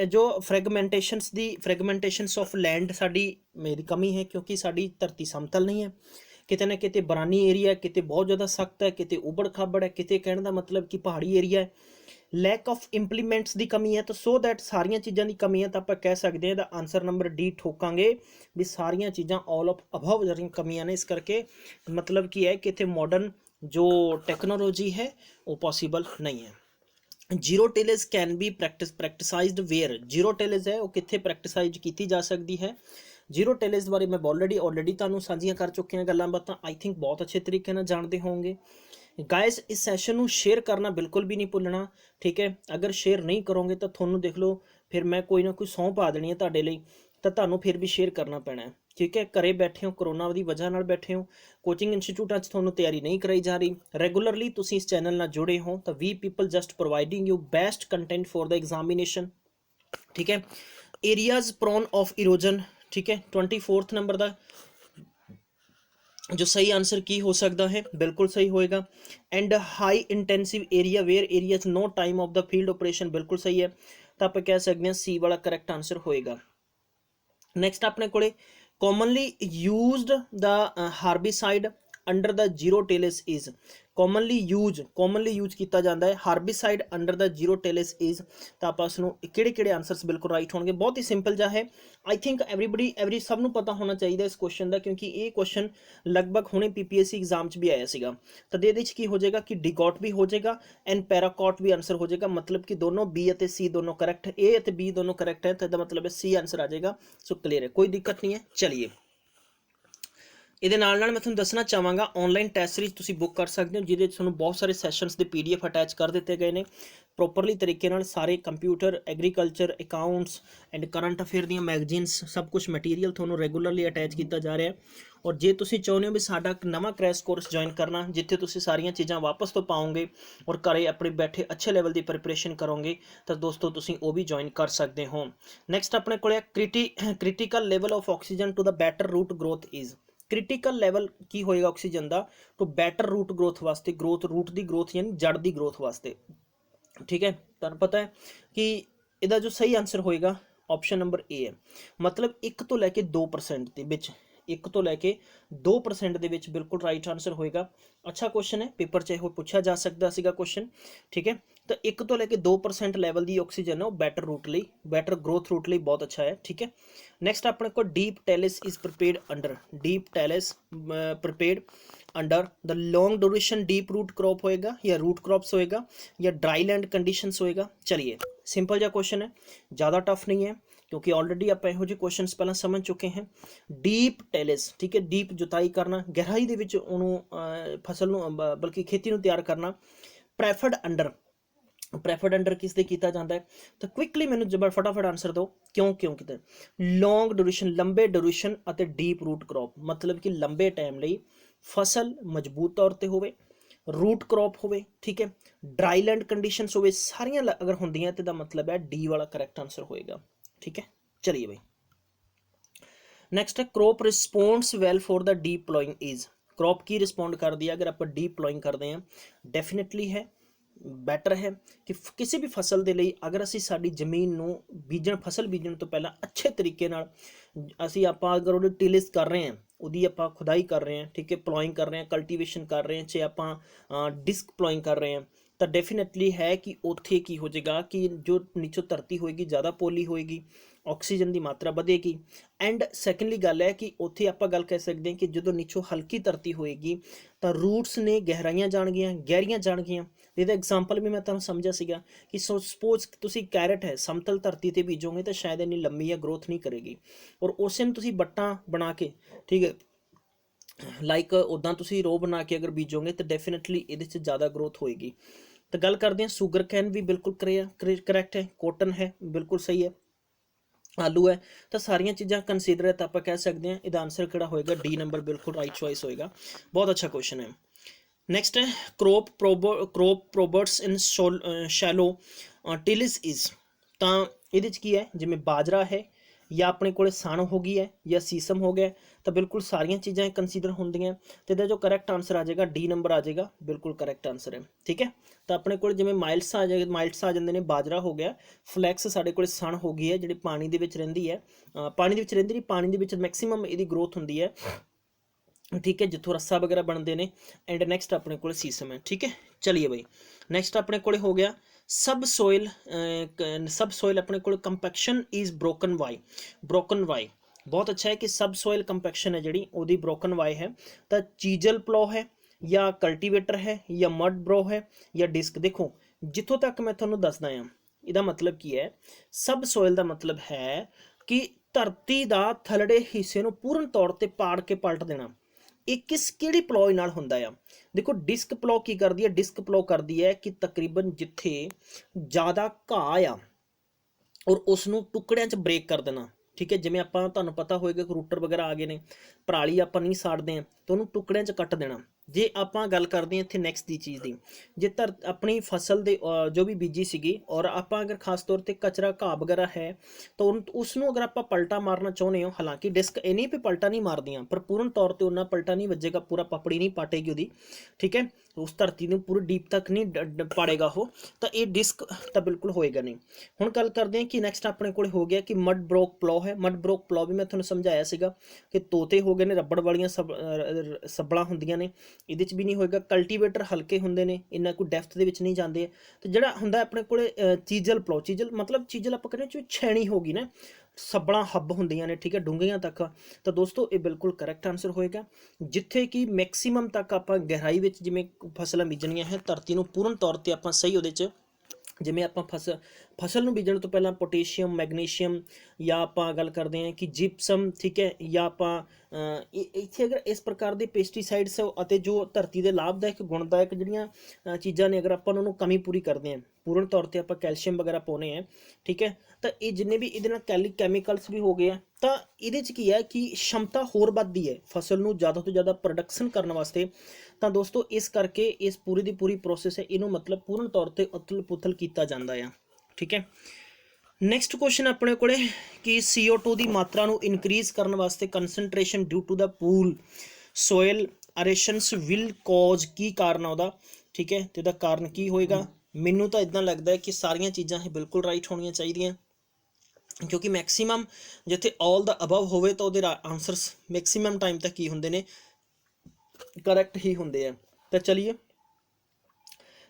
ਜੋ ਫਰੈਗਮੈਂਟੇਸ਼ਨਸ ਆਫ ਲੈਂਡ ਸਾਡੀ ਮੇਰੀ ਕਮੀ ਹੈ ਕਿਉਂਕਿ ਸਾਡੀ ਧਰਤੀ ਸਮਤਲ ਨਹੀਂ ਹੈ, ਕਿਤੇ ਨਾ ਕਿਤੇ ਬਰਾਨੀ ਏਰੀਆ, ਕਿਤੇ ਬਹੁਤ ਜ਼ਿਆਦਾ ਸਖਤ ਹੈ, ਕਿਤੇ ਉਬੜ ਖਾਬੜ ਹੈ, ਕਿਤੇ ਕਹਿਣ ਦਾ ਮਤਲਬ ਕਿ ਪਹਾੜੀ ਏਰੀਆ ਹੈ। ਲੈਕ ਆਫ ਇੰਪਲੀਮੈਂਟਸ ਦੀ ਕਮੀ ਹੈ, ਤਾਂ ਸੋ ਦੈਟ ਸਾਰੀਆਂ ਚੀਜ਼ਾਂ ਦੀ ਕਮੀ ਹੈ, ਤਾਂ ਆਪਾਂ ਕਹਿ ਸਕਦੇ ਹਾਂ ਇਹਦਾ ਆਨਸਰ ਨੰਬਰ ਡੀ ਠੋਕਾਂਗੇ ਵੀ ਸਾਰੀਆਂ ਚੀਜ਼ਾਂ ਆਲ ਆਫ ਅਬਵ ਜਿਹੜੀਆਂ ਕਮੀਆਂ ਨੇ। ਇਸ ਕਰਕੇ ਮਤਲਬ ਕੀ ਹੈ ਕਿ ਇੱਥੇ ਮਾਡਰਨ ਜੋ ਟੈਕਨੋਲੋਜੀ ਹੈ ਉਹ ਪੋਸੀਬਲ ਨਹੀਂ ਹੈ। Zero tillage can be practised where, zero tillage है वो कितने प्रैक्टिसाइज की जा सकती है। जीरो टेलेज बारे मैं ऑलरेडी तुहानूं साझियां कर चुके हैं गल्लां बातां, आई थिंक बहुत अच्छे तरीके नाल जानते होंगे। गाइस इस सैशन नूं शेयर करना बिल्कुल भी नहीं भुलना, ठीक है। अगर शेयर नहीं करोगे तो तुहानूं देख लो फिर मैं कोई ना कोई सौं पा देनी है तुहाडे लई, तो तुहानूं फिर भी शेयर करना पैना है, ठीक है। घरे बैठे हो, कोरोना की वजह नाल बैठे हो, कोचिंग इंस्टीट्यूटां 'च तुहानूं तैयारी नहीं कराई जा रही, रेगूलरली तुसीं इस चैनल नाल जुड़े हो, तो we people just providing you best content for the examination, ठीक है। एरियाज प्रोन ऑफ इरोजन, ठीक है। 24 नंबर का जो सही आंसर की हो सकता है, बिल्कुल सही होएगा। And high intensive area where areas no time of the field operation, बिल्कुल सही है, तो आप कह सकते हैं सी वाला करैक्ट आंसर होएगा। नैक्सट अपने को commonly used the herbicide under the zero Telles is, commonly use किया जाता है herbicide under the zero Telles is, तो आप किहड़े आंसर्स बिल्कुल राइट होंगे। बहुत ही सिंपल जा है, आई थिंक एवरी सबनों पता होना चाहिए इस क्वेश्चन का, क्योंकि ये क्वेश्चन लगभग हुणे पीपीएससी एग्जाम च भी आया सीगा। तो ये की हो जाएगा कि डिगॉट भी हो जाएगा एंड पैराकॉट भी आंसर हो जाएगा, मतलब कि दोनों बी और सी दोनों करैक्ट, ए और बी दोनों करैक्ट है, तो मतलब है सी आंसर आ जाएगा। सो क्लियर है, कोई दिक्कत नहीं है। चलिए ਇਹਦੇ ਨਾਲ ਮੈਂ ਤੁਹਾਨੂੰ ਦੱਸਣਾ ਚਾਹਾਂਗਾ ਆਨਲਾਈਨ ਟੈਸਟ ਸੀਰੀਜ਼ ਤੁਸੀਂ ਬੁੱਕ ਕਰ ਸਕਦੇ ਹੋ, ਜਿਹਦੇ ਵਿੱਚ ਤੁਹਾਨੂੰ ਬਹੁਤ ਸਾਰੇ ਸੈਸ਼ਨਸ ਦੇ ਪੀਡੀਐਫ ਅਟੈਚ ਕਰ ਦਿੱਤੇ ਗਏ ਨੇ ਪ੍ਰੋਪਰਲੀ ਤਰੀਕੇ ਨਾਲ। ਸਾਰੇ computer, agriculture, accounts and current affair ਦੀਆਂ ਮੈਗਜ਼ੀਨਸ, ਸਭ ਕੁਝ ਮਟੀਰੀਅਲ ਤੁਹਾਨੂੰ ਰੈਗੂਲਰਲੀ ਅਟੈਚ ਕੀਤਾ ਜਾ ਰਿਹਾ। ਔਰ ਜੇ ਤੁਸੀਂ ਚਾਹੁੰਦੇ ਹੋ ਵੀ ਸਾਡਾ ਇੱਕ ਨਵਾਂ ਕ੍ਰੈਸ਼ ਕੋਰਸ ਜੁਆਇਨ ਕਰਨਾ, ਜਿੱਥੇ ਤੁਸੀਂ ਸਾਰੀਆਂ ਚੀਜ਼ਾਂ ਵਾਪਸ ਤੋਂ ਪਾਓਗੇ ਔਰ ਘਰੇ ਆਪਣੇ ਬੈਠੇ ਅੱਛੇ ਲੈਵਲ ਦੀ ਪ੍ਰਿਪਰੇਸ਼ਨ ਕਰੋਗੇ, ਤਾਂ ਦੋਸਤੋ ਤੁਸੀਂ ਉਹ ਵੀ ਜੁਆਇਨ ਕਰ ਸਕਦੇ ਹੋ। ਨੈਕਸਟ ਆਪਣੇ ਕੋਲ critical level of oxygen to the better root growth is, critical level की होएगा ऑक्सीजन का तो बैटर रूट ग्रोथ वास्ते, ग्रोथ रूट की ग्रोथ यानी जड़ की ग्रोथ वास्ते, ठीक है। तुहानूं पता है कि इसका जो सही आंसर होएगा ऑप्शन नंबर ए है, मतलब 1 तो लैके 2% के विच, 1 तो लैके 2% के विच बिल्कुल राइट आंसर होएगा। अच्छा क्वेश्चन है, पेपर च पूछा जा सकता सीगा क्वेश्चन, ठीक है। तो 1 तो लैके 2% लैवल की ऑक्सीजन है वो बैटर रूट लई, बैटर ग्रोथ रूट लई बहुत अच्छा है, ठीक है। नैक्सट अपने को deep tillage is prepared under, deep tillage prepared under the long duration deep root crop होएगा या रूट क्रॉप्स होएगा या ड्राई लैंड कंडीशंस होएगा। चलिए सिंपल जा क्वेश्चन है, ज़्यादा टफ नहीं है, क्योंकि ऑलरेडी आप इहो ਜਿਹੇ क्वेश्चन पहला समझ चुके हैं। डीप टेलेस, ठीक है, डीप जुताई करना, गहराई ਦੇ ਵਿੱਚ ਉਹਨੂੰ फसल ਨੂੰ बल्कि खेती ਨੂੰ ਤਿਆਰ करना। ਪ੍ਰੈਫਰਡ ਅੰਡਰ किस दे किया जाता है, तो क्विकली मैंने जब फटाफट आंसर दो क्यों किया। लॉन्ग ड्यूरेशन, लंबे ड्यूरेशन और डीप रूट क्रॉप, मतलब कि लंबे टाइम ਲਈ फसल मजबूत तौर पर होवे, रूट क्रॉप होवे, ठीक है, ड्राई लैंड कंडीशंस होवे, सारियां अगर होंदियां तो मतलब है डी वाला करैक्ट आंसर होएगा, ठीक है। चलिए भाई नैक्सट है crop responds well for the deep ploughing is, crop की रिस्पोंड कर दिया अगर आप डीप प्लॉइंग करते हैं, डेफिनेटली है ਬੈਟਰ ਹੈ ਕਿ ਕਿਸੇ ਵੀ ਫਸਲ ਦੇ ਲਈ ਅਗਰ ਅਸੀਂ ਸਾਡੀ ਜ਼ਮੀਨ ਨੂੰ ਫਸਲ ਬੀਜਣ ਤੋਂ ਪਹਿਲਾਂ ਅੱਛੇ ਤਰੀਕੇ ਨਾਲ ਅਸੀਂ ਆਪਾਂ ਅਗਰ ਉਹਦੀ ਟਿਲਿਸ ਕਰ ਰਹੇ ਹਾਂ, ਉਹਦੀ ਆਪਾਂ ਖੁਦਾਈ ਕਰ ਰਹੇ ਹਾਂ, ਠੀਕ ਹੈ, ਪਲੋਇੰਗ ਕਰ ਰਹੇ ਹਾਂ, ਕਲਟੀਵੇਸ਼ਨ ਕਰ ਰਹੇ ਹਾਂ, ਚਾਹੇ ਆਪਾਂ ਡਿਸਕ ਪਲੋਇੰਗ ਕਰ ਰਹੇ ਹਾਂ, ਤਾਂ ਡੈਫੀਨੇਟਲੀ ਹੈ ਕਿ ਉੱਥੇ ਕੀ ਹੋ ਜਾਏਗਾ ਕਿ ਜੋ ਨੀਚੋਂ ਧਰਤੀ ਹੋਏਗੀ ਜ਼ਿਆਦਾ ਪੋਲੀ ਹੋਏਗੀ, ਆਕਸੀਜਨ ਦੀ ਮਾਤਰਾ ਵਧੇਗੀ। ਐਂਡ ਸੈਕੰਡਲੀ ਗੱਲ ਹੈ ਕਿ ਉੱਥੇ ਆਪਾਂ ਗੱਲ ਕਹਿ ਸਕਦੇ ਹਾਂ ਕਿ ਜਦੋਂ ਨੀਚੋਂ ਹਲਕੀ ਧਰਤੀ ਹੋਏਗੀ ਤਾਂ ਰੂਟਸ ਨੇ ਗਹਿਰੀਆਂ ਜਾਣਗੀਆਂ। ਇਹਦਾ ਐਗਜ਼ਾਮਪਲ ਵੀ ਮੈਂ ਤੁਹਾਨੂੰ ਸਮਝਿਆ ਸੀਗਾ ਕਿ ਸਪੋਜ਼ ਤੁਸੀਂ ਕੈਰਟ ਹੈ ਸਮਤਲ ਧਰਤੀ ਤੇ ਬੀਜੋਗੇ ਤਾਂ ਸ਼ਾਇਦ ਇੰਨੀ ਲੰਮੀ ਜਾਂ ਗਰੋਥ ਨਹੀਂ ਕਰੇਗੀ, ਔਰ ਉਸੇ ਨੂੰ ਤੁਸੀਂ ਬੱਟਾਂ ਬਣਾ ਕੇ, ਠੀਕ ਹੈ, ਲਾਈਕ ਉੱਦਾਂ ਤੁਸੀਂ ਰੋ ਬਣਾ ਕੇ ਅਗਰ ਬੀਜੋਗੇ ਤਾਂ ਡੈਫੀਨੇਟਲੀ ਇਹਦੇ 'ਚ ਜ਼ਿਆਦਾ ਗਰੋਥ ਹੋਏਗੀ। ਤਾਂ ਗੱਲ ਕਰਦੇ ਹਾਂ ਸ਼ੂਗਰ ਕੈਨ ਵੀ ਬਿਲਕੁਲ ਕਰੈਕਟ ਹੈ, ਕੋਟਨ ਹੈ ਬਿਲਕੁਲ ਸਹੀ ਹੈ, ਆਲੂ ਹੈ, ਤਾਂ ਸਾਰੀਆਂ ਚੀਜ਼ਾਂ ਕੰਸੀਡਰ ਹੈ ਤਾਂ ਆਪਾਂ ਕਹਿ ਸਕਦੇ ਹਾਂ ਇਹਦਾ ਆਨਸਰ ਕਿਹੜਾ ਹੋਏਗਾ, ਡੀ ਨੰਬਰ ਬਿਲਕੁਲ ਰਾਈਟ ਚੋਇਸ ਹੋਏਗਾ। ਬਹੁਤ ਅੱਛਾ ਕੁਐਸਚਨ ਹੈ। ਨੈਕਸਟ ਹੈ ਕ੍ਰੋਪ ਪ੍ਰੋਬਰਟਸ ਇਨ ਸ਼ੈਲੋ ਟਿਲਿਸ ਇਜ਼, ਤਾਂ ਇਹਦੇ 'ਚ ਕੀ ਹੈ, ਜਿਵੇਂ ਬਾਜਰਾ ਹੈ ਜਾਂ ਆਪਣੇ ਕੋਲ ਸਣ ਹੋ ਗਈ ਹੈ ਜਾਂ ਸੀਸਮ ਹੋ ਗਿਆ, ਤਾਂ ਬਿਲਕੁਲ ਸਾਰੀਆਂ ਚੀਜ਼ਾਂ ਕੰਸੀਡਰ ਹੁੰਦੀਆਂ। ਤੇ ਇਹਦਾ ਜੋ ਕਰੈਕਟ ਆਨਸਰ ਆ ਜਾਏਗਾ ਡੀ ਨੰਬਰ ਆ ਜਾਏਗਾ, ਬਿਲਕੁਲ ਕਰੈਕਟ ਆਨਸਰ ਹੈ, ਠੀਕ ਹੈ। ਤਾਂ ਆਪਣੇ ਕੋਲ ਜਿਵੇਂ ਮਾਈਲਟਸ ਆ ਜਾਂਦੇ ਨੇ, ਬਾਜਰਾ ਹੋ ਗਿਆ, ਫਲੈਕਸ ਸਾਡੇ ਕੋਲ ਸਣ ਹੋ ਗਈ ਹੈ ਜਿਹੜੀ ਪਾਣੀ ਦੇ ਵਿੱਚ ਰਹਿੰਦੀ ਹੈ, ਪਾਣੀ ਦੇ ਵਿੱਚ ਮੈਕਸਿਮਮ ਇਹਦੀ ਗਰੋਥ ਹੁੰਦੀ ਹੈ, ਠੀਕ ਹੈ, ਜਿੱਥੋਂ ਰੱਸਾ ਵਗੈਰਾ ਬਣਦੇ ਨੇ। ਐਂਡ ਨੈਕਸਟ ਆਪਣੇ ਕੋਲ ਸੀਸਮ ਹੈ, ਠੀਕ ਹੈ। ਚਲਿਏ ਬਈ ਨੈਕਸਟ ਆਪਣੇ ਕੋਲ ਹੋ ਗਿਆ ਸਬ ਸੋਇਲ ਆਪਣੇ ਕੋਲ ਕੰਪੈਕਸ਼ਨ ਇਜ਼ ਬ੍ਰੋਕਨ ਵਾਈ। ਬਹੁਤ ਅੱਛਾ ਹੈ ਕਿ ਸਬ ਸੋਇਲ ਕੰਪੈਕਸ਼ਨ ਹੈ ਜਿਹੜੀ ਉਹਦੀ ਬ੍ਰੋਕਨ ਵਾਈ ਹੈ। ਤਾਂ ਚੀਜ਼ਲ ਪਲੋ ਹੈ ਜਾਂ ਕਲਟੀਵੇਟਰ ਹੈ ਜਾਂ ਮਡ ਬਰੋ ਹੈ ਜਾਂ ਡਿਸਕ। ਦੇਖੋ ਜਿੱਥੋਂ ਤੱਕ ਮੈਂ ਤੁਹਾਨੂੰ ਦੱਸਦਾ ਹਾਂ ਇਹਦਾ ਮਤਲਬ ਕੀ ਹੈ, ਸਬ ਸੋਇਲ ਦਾ ਮਤਲਬ ਹੈ ਕਿ ਧਰਤੀ ਦਾ ਥੱਲੜੇ ਹਿੱਸੇ ਨੂੰ ਪੂਰਨ ਤੌਰ ਤੇ ਪਾੜ ਕੇ ਪਲਟ ਦੇਣਾ। ਇਹ ਕਿਹੜੀ ਪਲੋਏ ਨਾਲ ਹੁੰਦਾ ਆ? ਦੇਖੋ ਡਿਸਕ ਪਲੋ ਕੀ ਕਰਦੀ ਹੈ, ਡਿਸਕ ਪਲੋ ਕਰਦੀ ਹੈ ਕਿ ਤਕਰੀਬਨ ਜਿੱਥੇ ਜ਼ਿਆਦਾ ਘਾਹ ਆ ਔਰ ਉਸ ਨੂੰ ਟੁਕੜਿਆਂ 'ਚ ਬ੍ਰੇਕ ਕਰ ਦੇਣਾ, ਠੀਕ ਹੈ। ਜਿਵੇਂ ਆਪਾਂ ਤੁਹਾਨੂੰ ਪਤਾ ਹੋਏਗਾ ਕਿ ਰੂਟਰ ਵਗੈਰਾ ਆ ਗਏ ਨੇ, ਪਰਾਲੀ ਆਪਾਂ ਨਹੀਂ ਸਾੜਦੇ ਹਾਂ ਤਾਂ ਉਹਨੂੰ ਟੁਕੜਿਆਂ 'ਚ ਕੱਟ ਦੇਣਾ। ਜੇ ਆਪਾਂ ਗੱਲ ਕਰਦੇ ਹਾਂ ਇੱਥੇ ਨੈਕਸਟ ਦੀ ਚੀਜ਼ ਦੀ, ਜੇ ਆਪਣੀ ਫਸਲ ਦੇ ਜੋ ਵੀ ਬੀਜੀ ਸੀਗੀ ਔਰ ਆਪਾਂ ਅਗਰ ਖਾਸ ਤੌਰ 'ਤੇ ਕਚਰਾ ਘਾਹ ਵਗੈਰਾ ਹੈ ਤਾਂ ਉਸ ਨੂੰ ਅਗਰ ਆਪਾਂ ਪਲਟਾ ਮਾਰਨਾ ਚਾਹੁੰਦੇ ਹੋ, ਹਾਲਾਂਕਿ ਡਿਸਕ ਇਹ ਨਹੀਂ ਵੀ ਪਲਟਾ ਨਹੀਂ ਮਾਰਦੀਆਂ, ਪਰ ਪੂਰਨ ਤੌਰ 'ਤੇ ਉਹਨਾਂ ਪਲਟਾ ਨਹੀਂ ਵੱਜੇਗਾ, ਪੂਰਾ ਪਪੜੀ ਨਹੀਂ ਪਾਟੇਗੀ ਉਹਦੀ, ਠੀਕ ਹੈ, ਉਸ ਧਰਤੀ ਨੂੰ ਪੂਰੀ ਡੀਪ ਤੱਕ ਨਹੀਂ ਪਾੜੇਗਾ ਉਹ, ਤਾਂ ਇਹ ਡਿਸਕ ਤਾਂ ਬਿਲਕੁਲ ਹੋਏਗਾ ਨਹੀਂ। ਹੁਣ ਗੱਲ ਕਰਦੇ ਹਾਂ ਕਿ ਨੈਕਸਟ ਆਪਣੇ ਕੋਲ ਹੋ ਗਿਆ ਕਿ ਮਡ ਬਰੋਕ ਪਲੋ ਹੈ। ਮਡ ਬਰੋਕ ਪਲੋ ਵੀ ਮੈਂ ਤੁਹਾਨੂੰ ਸਮਝਾਇਆ ਸੀਗਾ ਕਿ ਤੋਤੇ ਹੋ ਗਏ ਨੇ, ਰੱਬੜ ਵਾਲੀਆਂ ਸੱਬਲਾਂ ਹੁੰਦੀਆਂ ਨੇ, ਇਹਦੇ 'ਚ ਵੀ ਨਹੀਂ ਹੋਏਗਾ। ਕਲਟੀਵੇਟਰ ਹਲਕੇ ਹੁੰਦੇ ਨੇ, ਇੰਨਾ ਕੋਈ ਡੈਫਥ ਦੇ ਵਿੱਚ ਨਹੀਂ ਜਾਂਦੇ। ਤੇ ਜਿਹੜਾ ਹੁੰਦਾ ਆਪਣੇ ਕੋਲ ਚੀਜ਼ਲ ਪਲੋ, ਚੀਜ਼ਲ ਆਪਾਂ ਕਹਿੰਦੇ ਛੈਣੀ ਹੋ ਗਈ ਨਾ, ਸੱਬਲਾਂ ਹੱਬ ਹੁੰਦੀਆਂ ਨੇ, ਠੀਕ ਹੈ, ਡੂੰਘੀਆਂ ਤੱਕ। ਤਾਂ ਦੋਸਤੋ ਇਹ ਬਿਲਕੁਲ ਕਰੈਕਟ ਆਨਸਰ ਹੋਏਗਾ, ਜਿੱਥੇ ਕਿ ਮੈਕਸੀਮਮ ਤੱਕ ਆਪਾਂ ਗਹਿਰਾਈ ਵਿੱਚ ਜਿਵੇਂ ਫਸਲਾਂ ਬੀਜਣੀਆਂ ਹੈ, ਧਰਤੀ ਨੂੰ ਪੂਰਨ ਤੌਰ 'ਤੇ ਆਪਾਂ ਸਹੀ ਉਹਦੇ 'ਚ, ਜਿਵੇਂ ਆਪਾਂ ਫਸਲ ਨੂੰ ਬੀਜਣ ਤੋਂ ਪਹਿਲਾਂ ਪੋਟੇਸ਼ੀਅਮ, ਮੈਗਨੀਸ਼ੀਅਮ, ਜਾਂ ਆਪਾਂ ਗੱਲ ਕਰਦੇ ਹਾਂ ਕਿ ਜਿਪਸਮ, ਠੀਕ ਹੈ, ਜਾਂ ਆਪਾਂ ਇੱਥੇ ਅਗਰ ਇਸ ਪ੍ਰਕਾਰ ਦੇ ਪੈਸਟੀਸਾਈਡਸ ਅਤੇ ਜੋ ਧਰਤੀ ਦੇ ਲਾਭਦਾਇਕ ਗੁਣਦਾਇਕ ਜਿਹੜੀਆਂ ਚੀਜ਼ਾਂ ਨੇ, ਅਗਰ ਆਪਾਂ ਉਹਨਾਂ ਨੂੰ ਕਮੀ ਪੂਰੀ ਕਰਦੇ ਹਾਂ, ਪੂਰਨ ਤੌਰ 'ਤੇ ਆਪਾਂ ਕੈਲਸ਼ੀਅਮ ਵਗੈਰਾ ਪਾਉਂਦੇ ਹਾਂ, ਠੀਕ ਹੈ, ਤਾਂ ਇਹ ਜਿੰਨੇ ਵੀ ਇਹਦੇ ਨਾਲ ਕੈਮੀਕਲਸ ਵੀ ਹੋ ਗਏ ਆ, ਤਾਂ ਇਹਦੇ 'ਚ ਕੀ ਹੈ ਕਿ ਸ਼ਮਤਾ ਹੋਰ ਵੱਧਦੀ ਹੈ ਫਸਲ ਨੂੰ ਜ਼ਿਆਦਾ ਤੋਂ ਜ਼ਿਆਦਾ ਪ੍ਰੋਡਕਸ਼ਨ ਕਰਨ ਵਾਸਤੇ। ਤਾਂ ਦੋਸਤੋ ਇਸ ਕਰਕੇ ਇਸ ਪੂਰੀ ਦੀ ਪੂਰੀ ਪ੍ਰੋਸੈਸ ਹੈ, ਇਹਨੂੰ ਮਤਲਬ ਪੂਰਨ ਤੌਰ 'ਤੇ ਉਥਲ ਪੁਥਲ ਕੀਤਾ ਜਾਂਦਾ ਆ, ਠੀਕ ਹੈ। ਨੈਕਸਟ ਕੁਐਸਚਨ ਆਪਣੇ ਕੋਲੇ ਕਿ CO2 ਦੀ ਮਾਤਰਾ ਨੂੰ ਇਨਕਰੀਜ਼ ਕਰਨ ਵਾਸਤੇ concentration due to the poor soil aerations will cause, ਕੀ ਕਾਰਨ ਆ ਉਹਦਾ, ਠੀਕ ਹੈ, ਤੇ ਇਹਦਾ ਕਾਰਨ ਕੀ ਹੋਏਗਾ? ਮੈਨੂੰ ਤਾਂ ਇਦਾਂ ਲੱਗਦਾ ਹੈ ਕਿ ਸਾਰੀਆਂ ਚੀਜ਼ਾਂ ਹੀ ਬਿਲਕੁਲ ਰਾਈਟ ਹੋਣੀਆਂ ਚਾਹੀਦੀਆਂ, ਕਿਉਂਕਿ ਮੈਕਸੀਮਮ ਜਿੱਥੇ ਆਲ ਦਾ ਅਬਵ ਹੋਵੇ ਤਾਂ ਉਹਦੇ ਆਨਸਰਸ ਮੈਕਸੀਮਮ ਟਾਈਮ ਤੱਕ ਕੀ ਹੁੰਦੇ ਨੇ, ਕਰੈਕਟ ਹੀ ਹੁੰਦੇ ਆ। ਤਾਂ ਚਲਿਏ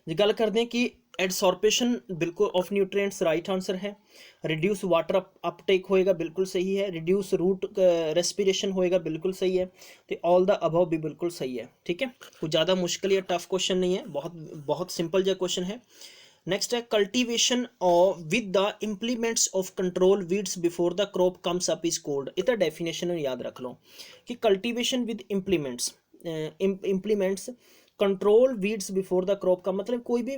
ਜੇ ਗੱਲ ਕਰਦੇ ਹਾਂ ਕਿ ਐਡਸੋਰਪਸ਼ਨ ਬਿਲਕੁਲ ਆਫ ਨਿਊਟ੍ਰੀਐਂਟਸ ਰਾਈਟ ਆਨਸਰ ਹੈ। ਰਿਡਿਊਸ ਵਾਟਰ ਅਪਟੇਕ ਹੋਏਗਾ, ਬਿਲਕੁਲ ਸਹੀ ਹੈ। ਰਿਡਿਊਸ रूट रेस्पिरेशन होएगा, बिल्कुल सही है। तो ऑल द अबव भी बिल्कुल सही है, ठीक है। कोई ज़्यादा मुश्किल या टफ क्वेश्चन नहीं है, बहुत सिंपल जो क्वेश्चन है। नेक्स्ट है cultivation with the implements of control weeds before the crop comes up is cold. इतना डेफिनेशन याद रख लो कि cultivation with implements control weeds before the crop का मतलब कोई भी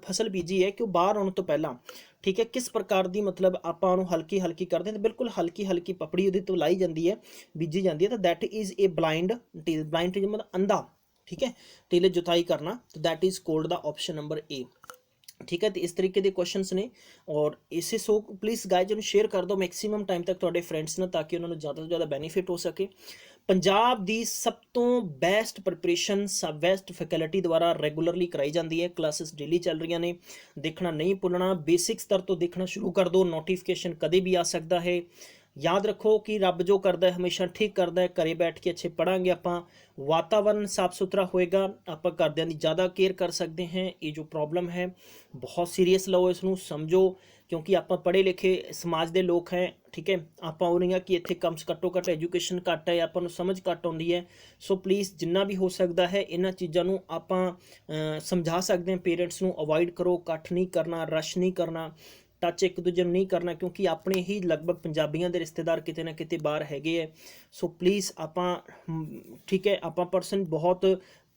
फसल बीजी है कि वो बाहर आने तो पहला, ठीक है, किस प्रकार की मतलब आप हल्की हल्की करते हैं, तो बिल्कुल हल्की हल्की पपड़ी वो तो लाई जाती है, बीजी जाती है। तो that is a blind till मतलब अंधा, ठीक है, टिल जुताई करना, तो that is cold the option number A, ठीक है। तो इस तरीके के क्वेश्चंस ने और इसे सो प्लीज़ गाइज शेयर कर दो मैक्सीमम टाइम तक थोड़े फ्रेंड्स ने, ताकि उन्होंने ज़्यादा से ज़्यादा बेनीफिट हो सके। पंजाब दी सब तो बेस्ट प्रिपरेशन बेस्ट फैकल्टी द्वारा रेगुलरली कराई जाती है। क्लासेस डेली चल रही ने, देखना नहीं भुलना। बेसिक स्तर तो देखना शुरू कर दो, नोटिफिकेशन कभी भी आ सकता है। याद रखो कि रब जो करता है हमेशा ठीक करता है। घरे बैठ के अच्छे पढ़ांगे आपां, वातावरण साफ सुथरा होएगा, आपां घरदियां दी ज़्यादा केयर कर सकते हैं। ये जो प्रॉब्लम है बहुत सीरीयस लो, इसनूं समझो, क्योंकि आपां पढ़े लिखे समाज के लोग हैं, ठीक है। आपां हो नहीं है कि इत्थे कम घट्टो घट्ट एजुकेशन घट है, आपां नूं समझ घट आउंदी है। सो प्लीज़ जिन्ना भी हो सकता है इन्हां चीज़ां नूं आपां समझा सकते हैं। पेरेंट्स नूं अवॉइड करो, इकट्ठ नहीं करना, रश नहीं करना, टच एक दूजे ਨੂੰ नहीं करना, क्योंकि अपने ही लगभग पंजाबियों के रिश्तेदार किते ना किते बाहर हैगे है। सो प्लीज़ आपां ठीक है, आपां पर्सन बहुत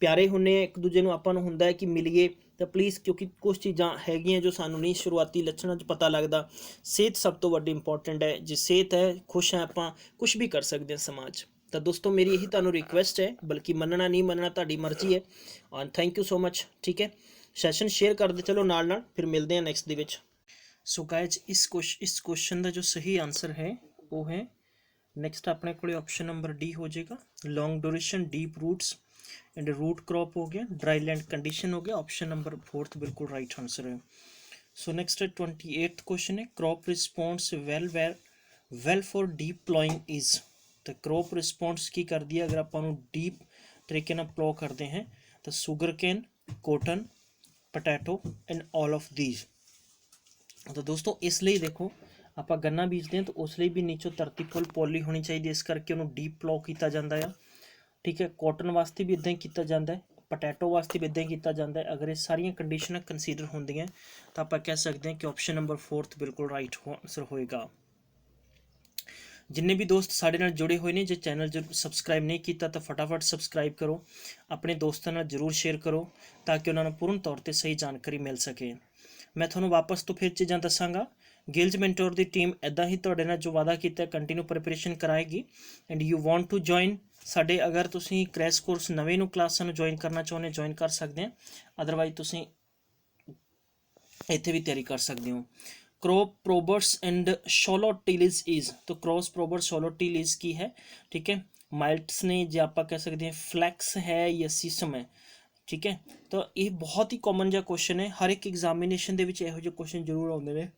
प्यारे होने, एक दूजे ਨੂੰ ਆਪਾਂ ਨੂੰ ਹੁੰਦਾ है कि मिलीए, तो प्लीज़ क्योंकि कुछ चीज़ां हैगियां जो सानू नहीं शुरुआती लक्षणों पता लगता। सेहत सब तो वड्डी इंपॉर्टेंट है, जे सेहत है खुश है आपां कुछ भी कर सकते हैं समाज। तो दोस्तों मेरी यही तुहानू रिक्वेस्ट है, बल्कि मनना नहीं मनना तुहाडी मर्जी है। और थैंक यू सो मच, ठीक है। सैशन शेयर कर दे चलो नाल नाल, फिर मिलते हैं नैक्सट दे विच। सो गाइज इस क्वेश्चन का जो सही आंसर है वो है नैक्सट अपने को ऑप्शन नंबर डी हो जाएगा। Long duration deep roots and root crop हो गया, ड्राई लैंड कंडीशन हो गया। ऑप्शन नंबर 4 बिल्कुल राइट आंसर है। सो नेक्स्ट 28th क्वेश्चन है crop response well for deep ploughing is. तो क्रॉप रिस्पॉन्स की कर दिया अगर अपन डीप तरीके ना प्लॉ करते हैं तो sugar cane, cotton, potato and all of these. तो दोस्तों इसलिए देखो आप गन्ना बीजते हैं तो उसलिए भी नीचों धरती फुल पौली होनी चाहिए, इस करके उन्होंने डीप प्लॉ किया जाता है, ठीक है। कॉटन वास्ते भी इदा ही किया जाता है, पोटैटो वास्ते भी इदा ही किया जाता है। अगर ये सारिया कंडीशन कंसीडर होंदियां तो आप कह सकते हैं कि ऑप्शन नंबर 4 बिल्कुल राइट आंसर होएगा। जिन्ने भी दोस्त साढ़े नाल जुड़े हुए हैं, जो चैनल जो सबसक्राइब नहीं किया तो फटाफट सबसक्राइब करो, अपने दोस्तों नाल जरूर शेयर करो ताकि उन्होंने पूर्ण तौर पर सही जानकारी मिल सके। मैं थोड़ा वापस तो फिर चीज़ां दसांगा। गिल्ज मैंटोर की टीम इदा ही तुहाडे नाल जो वादा किया कंटिन्यू प्रिपरेशन कराएगी। And you want to join साडे, अगर तुसीं क्रैश कोर्स नवे नूं क्लासां नूं ज्वाइन करना चाहुंदे ज्वाइन कर सकते हैं, अदरवाइज तुसीं इत्थे भी तैयारी कर सकते हो। क्रॉप प्रोबर्स एंड शोलोटिलिज इज, तो क्रॉस प्रोबर शोलोटिलिज की है, ठीक है। माइल्ट्स ने जो आप कह सकते हैं फ्लैक्स है या सीसम है, ठीक है। तो ये बहुत ही कॉमन जहा क्वेश्चन है, हर एक एग्जामिनेशन के इहो जिहे क्वेश्चन जरूर आते हैं।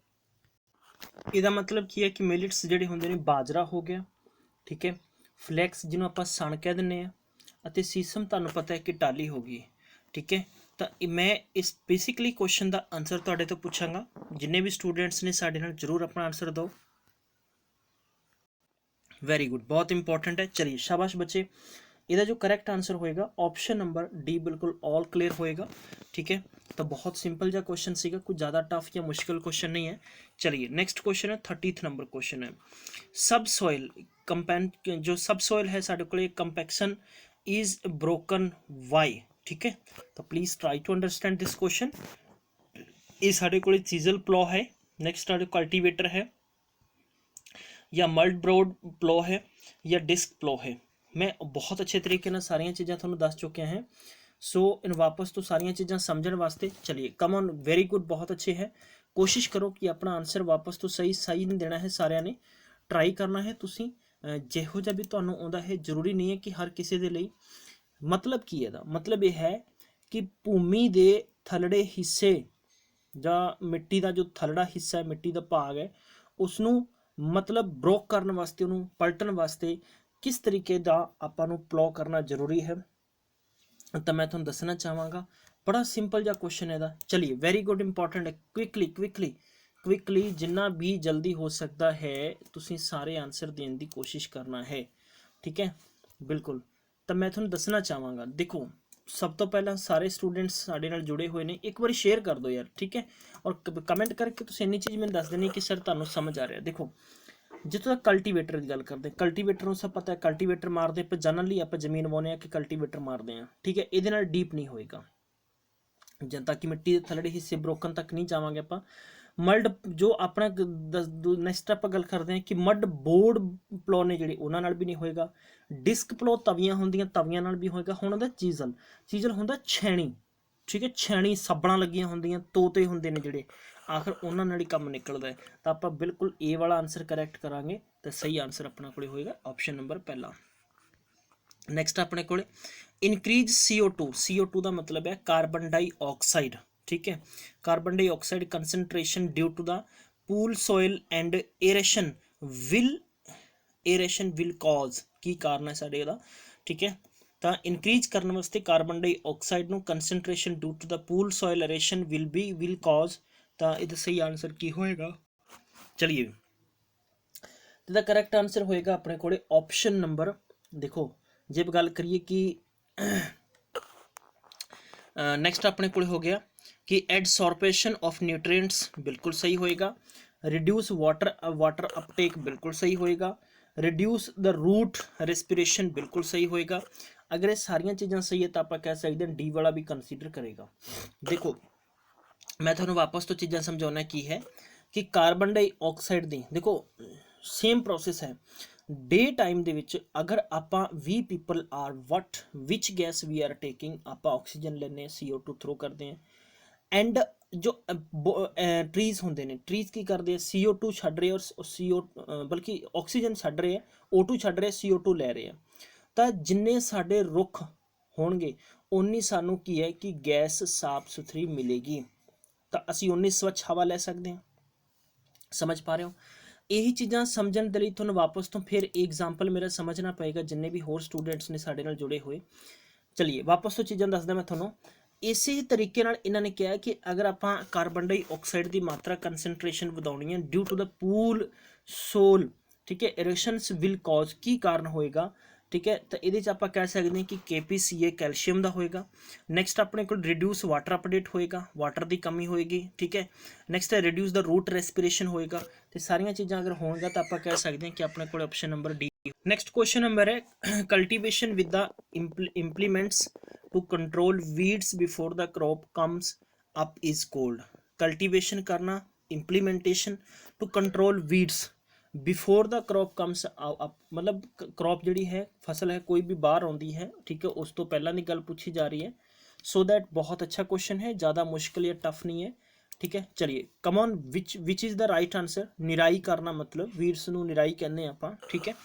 इसका मतलब की है कि मिलेट्स जिहड़े होंदे ने, बाजरा हो गया, ठीक है, फ्लैक्स जिन्हों आप सन कह दिंदे आ, सीसम तुहानूं पता है कि टाली हो गई, ठीक है। तो मैं इस बेसिकली क्वेश्चन का आंसर तुहाडे तो पूछांगा, जिन्ने भी स्टूडेंट्स ने साडे नाल जरूर अपना आंसर दो। वेरी गुड, बहुत इंपॉर्टेंट है। चलिए शाबाश बच्चे, इसका जो करेक्ट आंसर होएगा ऑप्शन नंबर डी बिल्कुल ऑल क्लियर होएगा, ठीक है। तो बहुत सिंपल जहा क्वेश्चन सीगा, कुछ ज़्यादा टफ या मुश्किल क्वेश्चन नहीं है। चलिए नेक्स्ट क्वेश्चन है 30th नंबर क्वेश्चन है सब सॉइल जो सब सॉइल है साढ़े को कंपैक्शन इज ब्रोकन वाई, ठीक है। तो please try to understand this question. ये साढ़े को चीजल प्लॉ है, नेक्स्ट साढ़े कल्टीवेटर है, या मल्ट ब्रोड प्लो है, या डिस्क प्लो है। मैं बहुत अच्छे तरीके ना सारिया चीज़ां थोड़ा दस चुके हैं। सो इन वापस तो सारिया चीज़ां समझने वास्ते चलिए कम ऑन, वेरी गुड, बहुत अच्छे है। कोशिश करो कि अपना आंसर वापस तो सही नहीं देना है, सारिया ने ट्राई करना है। तुसी जिहो जिहा भी तुहानूं आउंदा है, जरूरी नहीं है कि हर किसी के लिए। मतलब की है, मतलब यह है कि भूमि के थलड़े हिस्से ਜਾਂ मिट्टी का जो थलड़ा हिस्सा है, मिट्टी का भाग है, उसनों मतलब ब्रोक करने वास्ते, उन्होंने पलटन वास्ते किस तरीके का आपां नूं प्लॉ करना जरूरी है, तो मैं तुहानूं दसना चाहांगा। बड़ा सिंपल जहा क्वेश्चन है। चलिए वेरी गुड, इंपॉर्टेंट है। क्विकली जिन्ना भी जल्दी हो सकता है तुसीं सारे आंसर देने की कोशिश करना है, ठीक है, बिल्कुल। तो मैं तुहानूं दसना चाहांगा, देखो सब तो पहला सारे स्टूडेंट्स साडे नाल जुड़े हुए ने, एक बार शेयर कर दो यार, ठीक है। और कमेंट करके तुसीं इन्नी चीज़ मैंने दस देनी कि सर तुहानूं समझ आ रहा है। देखो जितों तक कल्टीवेटर की गल करते, कल्टीवेटर नूं सब पता है, कल्टीवेटर मारते आप जनरली आप जमीन वाउने कि कल्टीवेटर मारते हैं, ठीक है। ये नाल डीप नहीं होएगा, जब तक कि मिट्टी के थलड़े हिस्से ब्रोकन तक नहीं जावांगे आप। मल्ड जो अपना नैक्सट आप गल करते हैं कि मड बोर्ड प्लो ने जिहड़े उन्हां नाल भी नहीं होएगा। डिस्क प्लो तवियां होंदियां, तवियां नाल भी होएगा। हुण आउंदा चीजल हुंदा छैणी, ठीक है, छैणी सब्बणां लगियां होंदियां, तोते होंदे ने जिहड़े, आखिर उन्हां नाल ही काम निकलदा है। तो आप बिल्कुल ए वाला आंसर करैक्ट करांगे तो सही आंसर अपना कोल होएगा ऑप्शन नंबर पहला। ਨੈਕਸਟ ਆਪਣੇ ਕੋਲੇ ਇਨਕਰੀਜ਼ CO2 ਦਾ ਮਤਲਬ ਹੈ ਕਾਰਬਨ ਡਾਈਆਕਸਾਈਡ, ਠੀਕ ਹੈ। Carbon dioxide concentration due to the poor soil and aeration will cause, ਕੀ ਕਾਰਨ ਹੈ ਸਾਡੇ ਇਹਦਾ, ਠੀਕ ਹੈ। ਤਾਂ ਇਨਕਰੀਜ਼ ਕਰਨ ਵਾਸਤੇ ਕਾਰਬਨ ਡਾਈਆਕਸਾਈਡ ਨੂੰ concentration due to the poor soil aeration will cause, ਤਾਂ ਇਹਦਾ ਸਹੀ ਆਨਸਰ ਕੀ ਹੋਏਗਾ? ਚਲਿਏ, ਇਹਦਾ ਕਰੈਕਟ ਆਨਸਰ ਹੋਏਗਾ ਆਪਣੇ ਕੋਲੇ ਆਪਸ਼ਨ ਨੰਬਰ, ਦੇਖੋ ਜੇ ਗੱਲ ਕਰੀਏ ਕਿ ਨੈਕਸਟ ਆਪਣੇ ਕੋਲ ਹੋ ਗਿਆ ਕਿ ਐਡਸੋਰਪਸ਼ਨ ਆਫ ਨਿਊਟ੍ਰੀਐਂਟਸ, ਬਿਲकुल सही होएगा। रिड्यूस वाटर अपटेक, बिल्कुल सही होएगा। रिड्यूस द रूट रेस्पिरेशन, बिल्कुल सही होएगा। अगर ये सारिया चीज़ां सही है तो आप कह सकते हैं डी वाला भी कंसीडर करेगा। देखो मैं थोड़ा वापस तो चीज़ां समझाना की है कि कार्बन डाइऑक्साइड दी देखो सेम प्रोसेस है। डे टाइम ਦੇ ਵਿੱਚ अगर आप 20 people are what which gas we are taking, आप ऑक्सीजन लेने CO2 थ्रो करते हैं एंड जो ट्रीज होंगे ने, ट्रीज की करते हैं CO2 छड़ रहे और बल्कि ऑक्सीजन छड़ रहे हैं, O2 छड़ रहे, CO2 लै रहे हैं। तो जिन्ने साडे रुख होणगे उन्नी सानू की है कि गैस साफ सुथरी मिलेगी, तो असी उन्नी स्वच्छ हवा लै सकते हैं। समझ पा रहे हो? यही चीज़ां समझण दे लई तुहानूं वापस तो फिर एग्जाम्पल मेरा समझना पएगा जिन्ने भी होर स्टूडेंट्स ने साडे नाल जुड़े हुए। चलिए वापस तो चीज़ां दसदा मैं तुहानूं। इसे तरीके नाल इन्हां ने कहा कि अगर आपां कार्बन डाइऑक्साइड की मात्रा कंसनट्रेशन वधाउणी है due to the pool soil, ठीक है, एरेशनस विल कॉज, की कारण होएगा, ठीक है। तो ये आप कह सकते हैं कि KPCA कैल्शियम का होएगा। नैक्सट अपने को रिड्यूस वाटर अपडेट होएगा, वाटर की कमी होएगी, ठीक है। नैक्सट है रिड्यूस द रूट रेस्पिरेशन होएगा। तो सारिया चीज़ां अगर होगा तो आप कह सकते हैं कि अपने को option number D. Next question number है cultivation with the implements to control weeds before the crop comes up is called. Cultivation करना, implementation to control weeds before the crop comes up, मतलब क्रॉप जी है, फसल है कोई भी बाहर आती है, ठीक है, उस तो पहला की गल पूछी जा रही है। सो दैट बहुत अच्छा क्वेश्चन है, ज़्यादा मुश्किल या टफ नहीं है, ठीक है। चलिए come on which is the right answer. निराई करना मतलब वीड्स नूं निराई कहने आप, ठीक है।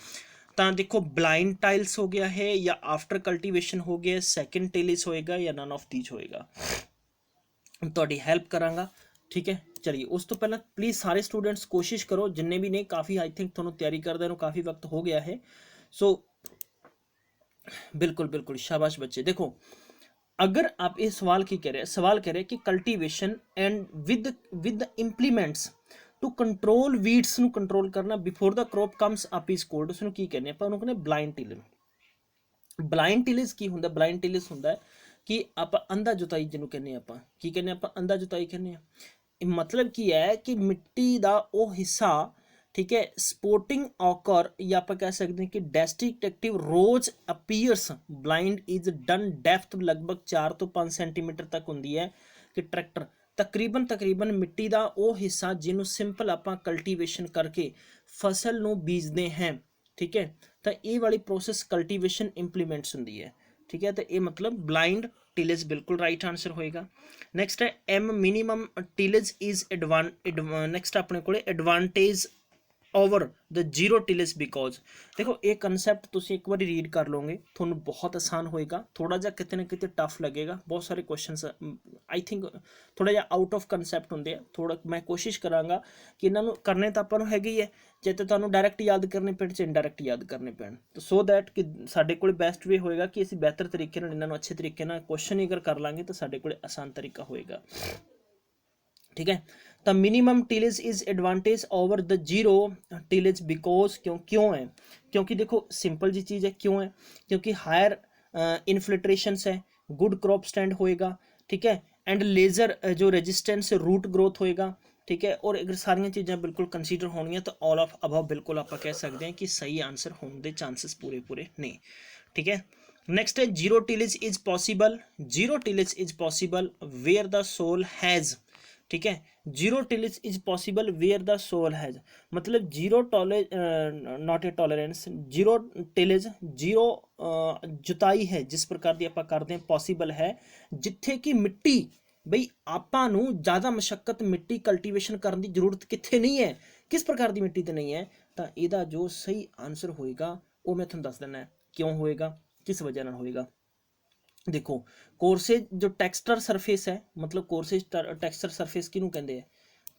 तो देखो ब्लाइंड टाइल्स हो गया है या आफ्टर कल्टीवेशन हो गया, सैकेंड टेलिस होएगा या नन ऑफ दीज होएगा, थोड़ी हेल्प करांगा, ठीक है। चलिए उस तो पहला प्लीज़ सारे स्टूडेंट्स कोशिश करो, जिन्ने भी नहीं, काफ़ी आई थिंक थोड़ा तैयारी करदे काफ़ी वक्त हो गया है। सो बिल्कुल बिल्कुल शाबाश बच्चे। देखो अगर आप ये सवाल की कह रहे हैं, सवाल कह रहे हैं कि cultivation and with implements to control weeds नू कंट्रोल करना before the crop comes up is called, उसनू की कहने ਆਪਾਂ ਉਹਨੂੰ ਕਹਿੰਦੇ ब्लाइंड टिलिंग। ब्लाइंड टिलिस की ਹੁੰਦਾ? ब्लाइंड टिलिस ਹੁੰਦਾ है कि आप अंधा जुताई जिन्हों कहने आप की कहने आप अंधा जुताई कहने। मतलब की है कि मिट्टी का वो हिस्सा, ठीक है, स्पोर्टिंग ऑकर या आप कह सकते हैं कि destructive rows appears blind is done depth लगभग 4 तो 5 सेंटीमीटर तक होंगी है कि ट्रैक्टर तकरीबन मिट्टी का वो हिस्सा जिन्हों सिंपल आप कल्टीवेशन करके फसल नूं बीजते हैं, ठीक है। तो ये वाली प्रोसेस कल्टीवेशन इंप्लीमेंट्स होंगी है, ठीक है। तो ये मतलब ब्लाइंड टिलेज बिल्कुल राइट आंसर होएगा। नैक्सट है um minimum tillage is next अपने को advantage over the zero tillage because. देखो ये कंसैप्ट तुम एक बार रीड कर लोगे थोड़ा बहुत आसान होएगा, थोड़ा जा कितने ना कितने टफ लगेगा। बहुत सारे क्वेश्चन आई थिंक थोड़ा जा आउट ऑफ कंसैप्ट होंगे, थोड़ा मैं कोशिश कराँगा कि इन्हों करने तो आपको हैगी है, चाहे तो तुहानूं डायरैक्ट याद करने पैण चाहे इनडायरैक्ट याद करने पैण, तो सो दैट कि साडे कोल बेस्ट वे होएगा कि असीं बेहतर तरीके नाल इन्हां नूं अच्छे तरीके नाल क्वेश्चन ही अगर कर लांगे तो साडे कोल आसान तरीका होएगा, ठीक है। तो minimum tillage is advantage over the zero tillage because क्यों है? क्योंकि देखो सिंपल जी चीज़ है, क्यों है? क्योंकि हायर इनफिल्ट्रेशंस है, गुड क्रॉप स्टैंड होएगा, ठीक है, एंड लेजर जो रेजिस्टेंस रूट ग्रोथ होएगा, ठीक है। और अगर सारिया चीज़ां बिल्कुल कंसीडर होनियां तो ऑल ऑफ अबव बिल्कुल आप कह सकते हैं कि सही आंसर होने के चांसेस पूरे नहीं, ठीक है। नेक्स्ट है zero tillage is possible. Zero tillage is possible where the soil has, ठीक है। Zero tillage is possible where the soil has, मतलब zero tillage not a tolerance, zero tillage zero जुताई है जिस प्रकार की आप करते हैं पॉसिबल है जिथे कि मिट्टी बई आपां नूं ज़्यादा मशक्कत मिट्टी कल्टीवेशन करने की जरूरत कित्थे नहीं है, किस प्रकार की मिट्टी तो नहीं है। तो यदा जो सही आंसर होएगा वो मैं तुहानूं दस देना है क्यों होएगा, किस वजह नाल होएगा? देखो कोर्सेज जो टैक्सचर सरफेस है, मतलब कोर्सेज टैक्सचर सरफेस किहनूं कहंदे आ?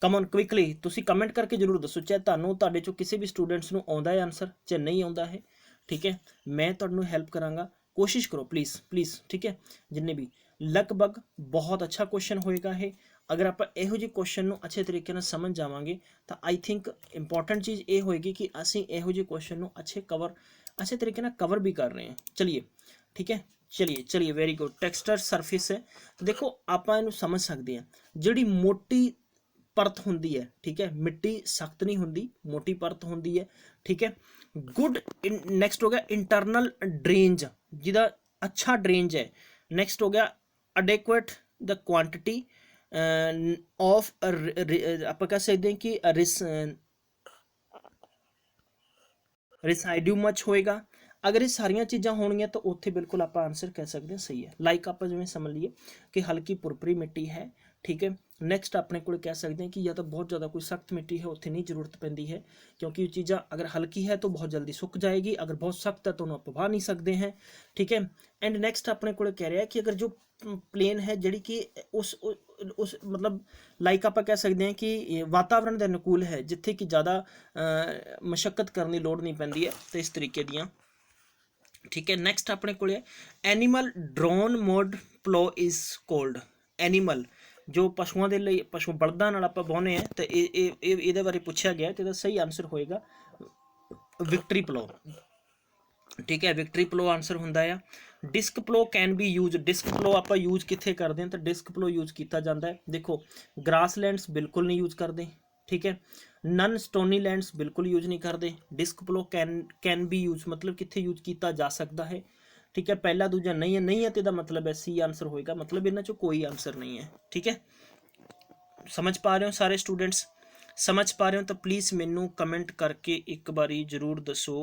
ਕਮਨ ਕੁਇਕਲੀ ਤੁਸੀਂ ਕਮੈਂਟ ਕਰਕੇ ਜ਼ਰੂਰ ਦੱਸੋ, ਚਾਹੇ ਤੁਹਾਨੂੰ ਤੁਹਾਡੇ ਚੋਂ ਕਿਸੇ ਵੀ ਸਟੂਡੈਂਟਸ ਨੂੰ ਆਉਂਦਾ ਹੈ ਆਨਸਰ ਚਾਹੇ ਨਹੀਂ ਆਉਂਦਾ ਹੈ, ਠੀਕ ਹੈ। ਮੈਂ ਤੁਹਾਨੂੰ ਹੈਲਪ ਕਰਾਂਗਾ, ਕੋਸ਼ਿਸ਼ ਕਰੋ ਪਲੀਜ਼ ਪਲੀਜ਼, ਠੀਕ ਹੈ। ਜਿੰਨੇ ਵੀ ਲਗਭਗ ਬਹੁਤ ਅੱਛਾ ਕੁਐਸਚਨ ਹੋਏਗਾ ਇਹ। ਅਗਰ ਆਪਾਂ ਇਹੋ ਜਿਹੇ ਕੁਐਸਚਨ ਨੂੰ ਅੱਛੇ ਤਰੀਕੇ ਨਾਲ ਸਮਝ ਜਾਵਾਂਗੇ ਤਾਂ ਆਈ ਥਿੰਕ ਇੰਪੋਰਟੈਂਟ ਚੀਜ਼ ਇਹ ਹੋਏਗੀ ਕਿ ਅਸੀਂ ਇਹੋ ਜਿਹੇ ਕੁਐਸਚਨ ਨੂੰ ਅੱਛੇ ਤਰੀਕੇ ਨਾਲ ਕਵਰ ਵੀ ਕਰ ਰਹੇ ਹਾਂ। ਚਲਿਏ ठीक है, चलिए वेरी गुड। टैक्सचर सरफेस है, देखो आप इनू समझ सकते हैं, जिहड़ी मोटी परत होंदी है, ठीक है, मिट्टी सख्त नहीं होंदी, मोटी परत होंदी है, ठीक है। गुड नैक्सट हो गया इंटरनल ड्रेंज, जिहदा अच्छा ड्रेंज है। नैक्सट हो गया अडेक्वेट द क्वांटिटी ऑफ आप कह सकते हैं कि रिसाइड्यू मच होएगा। अगर ये सारिया चीज़ां होणगियां तो उत्थे बिल्कुल आप आंसर कह सकते हैं सही है। लाइक आप जिवें समझ लीए कि हल्की पुरपरी मिट्टी है, ठीक है। नैक्सट अपने को कह सकते हैं कि या तो बहुत ज़्यादा कोई सख्त मिट्टी है, उत्थे नहीं जरूरत पैंदी है, क्योंकि ये चीज़ां अगर हल्की है तो बहुत जल्दी सुक जाएगी, अगर बहुत सख्त है तो उन्होंने आप पा नहीं सकते हैं, ठीक है। एंड नैक्सट अपने को कह रहा है कि अगर जो प्लेन है जी कि उस मतलब लाइक आप कह सकते हैं कि वातावरण के अनुकूल है, जिथे कि ज़्यादा मशक्कत करने की लोड़ नहीं पैंदी है, तो इस तरीके दियाँ, ठीक है। नैक्सट अपने को animal drawn mould plough is called. Animal जो पशुओं के लिए पशु बलदां नाल आपां वाहुंदे हैं, तो ये बारे पूछा गया, तो सही आंसर होएगा विक्ट्री प्लो, ठीक है। विक्ट्री प्लो आंसर हुंदा है। Disc plough can be use, disc plough आप यूज कित्थे करते हैं, तो डिस्क प्लो यूज किया जाता है। देखो ग्रासलैंड्स बिल्कुल नहीं यूज करते, ठीक है। नन स्टोनी लैंड्स बिल्कुल यूज नहीं करते। Disc plough can be use मतलब कित्थे यूज किया जा सकता है, ठीक है। पहला दूजा नहीं है, नहीं है तो मतलब है सी आंसर होएगा, मतलब इन्हां चों कोई आंसर नहीं है, ठीक है। समझ पा रहे हो सारे स्टूडेंट्स? समझ पा रहे हो तो प्लीज़ मैनू कमेंट करके एक बारी जरूर दसो।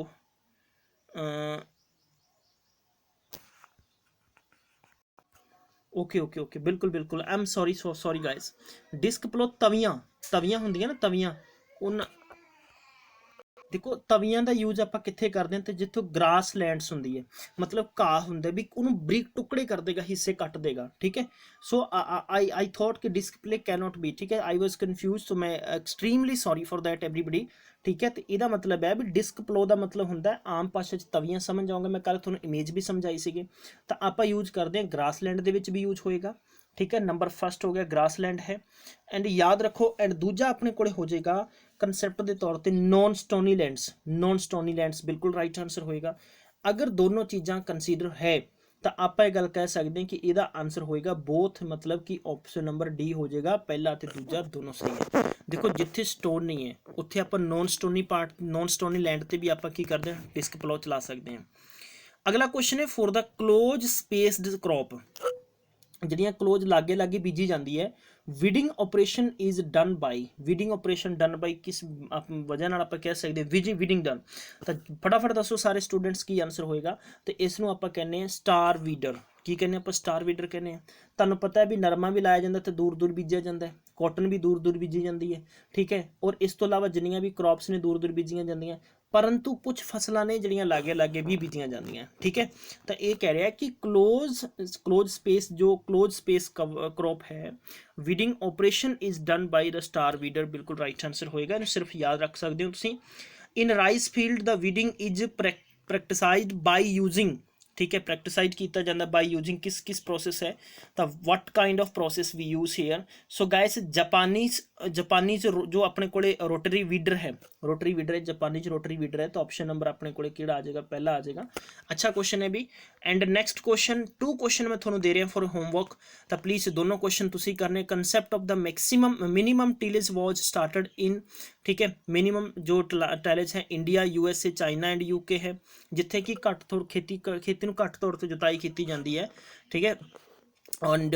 ओके ओके ओके, बिल्कुल बिल्कुल, I am sorry guys. Disc plough तवियां होंदियां ना, तवियां उन देखो तवियां का यूज आप कित्थे करते हैं, तो जिथों ग्रास लैंड्स होंदी है, मतलब घाह होंदा भी उन्होंने बरीक टुकड़े कर देगा, हिस्से कट देगा, ठीक है। सो आई थॉट कि डिस्प्ले कैन नॉट बी, ठीक है, आई वॉज कन्फ्यूज, तो मैं extremely sorry for that everybody, ठीक है। तो यदा मतलब है भी डिस्क प्लो का मतलब होंदा आम भाषा तवियां समझ जाओगे, मैं कल थोड़ा इमेज भी समझाई सी, तो आप यूज करते हैं ग्रासलैंड के भी यूज होएगा, ठीक है। नंबर फर्स्ट हो गया ग्रासलैंड है। एंड याद रखो, एंड दूजा अपने को हो जाएगा कंसैप्ट के तौर पर नॉन स्टोनी लैंड्स बिल्कुल राइट आंसर होएगा। अगर दोनों चीज़ां कंसीडर है तो आप ये गल कह सकते हैं कि इसका आंसर होएगा बोथ, मतलब कि ऑप्शन नंबर डी हो जाएगा, पहला तो दूजा दोनों सही है। देखो जिथे स्टोन नहीं है उत्थे आप नॉन स्टोनी लैंड पर भी आप की करते हैं, डिस्क प्लो चला सकते हैं। अगला क्वेश्चन है for the close spaced crop, ਜਿਹੜੀਆਂ क्लोज लागे लागे बीजी जाती है, weeding operation is done by, weeding operation done by किस वजह नाल आप कह सकते हैं विडिंग डन, तो फटाफट दसो सारे स्टूडेंट्स की आंसर होएगा। तो इसनों आप कहने हैं स्टार वीडर, की कहने आप स्टार वीडर कहने हैं। तुहानूं पता है भी नरमा भी लाया जाता तो दूर दूर बीजा जाता है, कॉटन भी दूर दूर बीजी जाती है, ठीक है। और इस तो इलावा जिन्नियां भी क्रॉप्स ने दूर दूर बीजियां जांदियां, परंतु कुछ फसलां ने जिहड़ियां लागे लागे भी बीजियां जांदियां, ठीक है। तो ये कह रहा है कि क्लोज स्पेस क्रॉप है, weeding operation is done by the star weeder, बिल्कुल राइट आंसर होएगा। इन्हें सिर्फ याद रख सकते हो तुसीं। In rice field the weeding is practised by using, ठीक है, प्रैक्टिसाइज किया जाता बाई यूजिंग किस प्रोसेस है, तो what kind of process we use here. So guys Japanese जो अपने को रोटरी वीडर है, जापानीज रोटरी वीडर है, तो ऑप्शन नंबर अपने को आ जाएगा, पहला आ जाएगा। अच्छा क्वेश्चन है भी। एंड नैक्सट क्वेश्चन 2 क्वेश्चन मैं थोड़ा दे रहा फॉर होमवर्क, तो प्लीज़ दोनों क्वेश्चन तुसी करने। Concept of the minimum tillage was started in, ठीक है, मिनिमम जो टाइलेज है India, USA, China and UK है, जिथे कि घट थोड़ खेती घट तौर पर जुताई की जाती है, ठीक है। एंड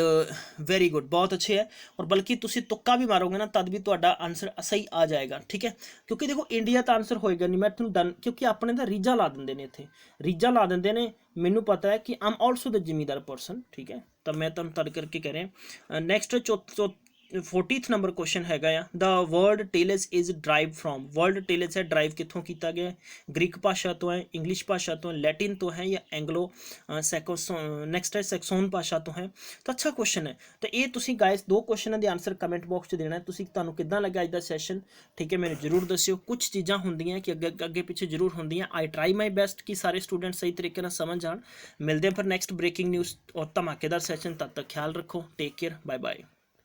वेरी गुड, बहुत अच्छे है। और बल्कि तुसी तुक्का भी मारोगे ना तद भी तुहाडा आंसर सही आ जाएगा, ठीक है। क्योंकि देखो इंडिया तो आंसर होएगा नहीं, मैं तुहानूं डन, क्योंकि अपने तो रीझा ला देंगे ने, इत्थे रीझा ला देंगे ने। मैनू पता है कि आई एम ऑल्सो द जिमीदार परसन, ठीक है, तो मैं तुहानूं तद करके कह रहा। नैक्सट 40th ਨੰਬਰ ਕੁਐਸਚਨ ਹੈਗਾ ਆ, the word tillage is derive from, word tillage ਹੈ ਡਰਾਈਵ ਕਿੱਥੋਂ ਕੀਤਾ ਗਿਆ? ਗ੍ਰੀਕ ਭਾਸ਼ਾ ਤੋਂ ਹੈ, ਇੰਗਲਿਸ਼ ਭਾਸ਼ਾ ਤੋਂ, ਲੈਟਿਨ ਤੋਂ ਹੈ ਜਾਂ ਐਂਗਲੋ ਨੈਕਸਟ ਹੈ ਸੈਕਸੋਨ ਭਾਸ਼ਾ ਤੋਂ ਹੈ। ਤਾਂ ਅੱਛਾ ਕੁਐਸਚਨ ਹੈ। ਤਾਂ ਇਹ ਤੁਸੀਂ ਗਾਇਸ 2 ਕੁਐਸਚਨਾਂ ਦੇ ਆਨਸਰ ਕਮੈਂਟ ਬਾਕਸ 'ਚ ਦੇਣਾ। ਤੁਸੀਂ ਤੁਹਾਨੂੰ ਕਿੱਦਾਂ ਲੱਗਾ ਅੱਜ ਦਾ ਸੈਸ਼ਨ, ਠੀਕ ਹੈ, ਮੈਨੂੰ ਜ਼ਰੂਰ ਦੱਸਿਓ। ਕੁਝ ਚੀਜ਼ਾਂ ਹੁੰਦੀਆਂ ਕਿ ਅੱਗੇ ਪਿੱਛੇ ਜ਼ਰੂਰ ਹੁੰਦੀਆਂ। ਆਈ ਟਰਾਈ ਮਾਈ ਬੈਸਟ ਕਿ ਸਾਰੇ ਸਟੂਡੈਂਟ ਸਹੀ ਤਰੀਕੇ ਨਾਲ ਸਮਝ ਜਾਣ। ਮਿਲਦੇ ਹਾਂ ਫਿਰ ਨੈਕਸਟ ਬ੍ਰੇਕਿੰਗ ਨਿਊਜ਼ ਔਰ ਧਮਾਕੇਦਾਰ ਸੈਸ਼ਨ। ਤਦ ਤੱਕ ਖਿਆਲ ਰੱਖੋ। Take care. Bye bye.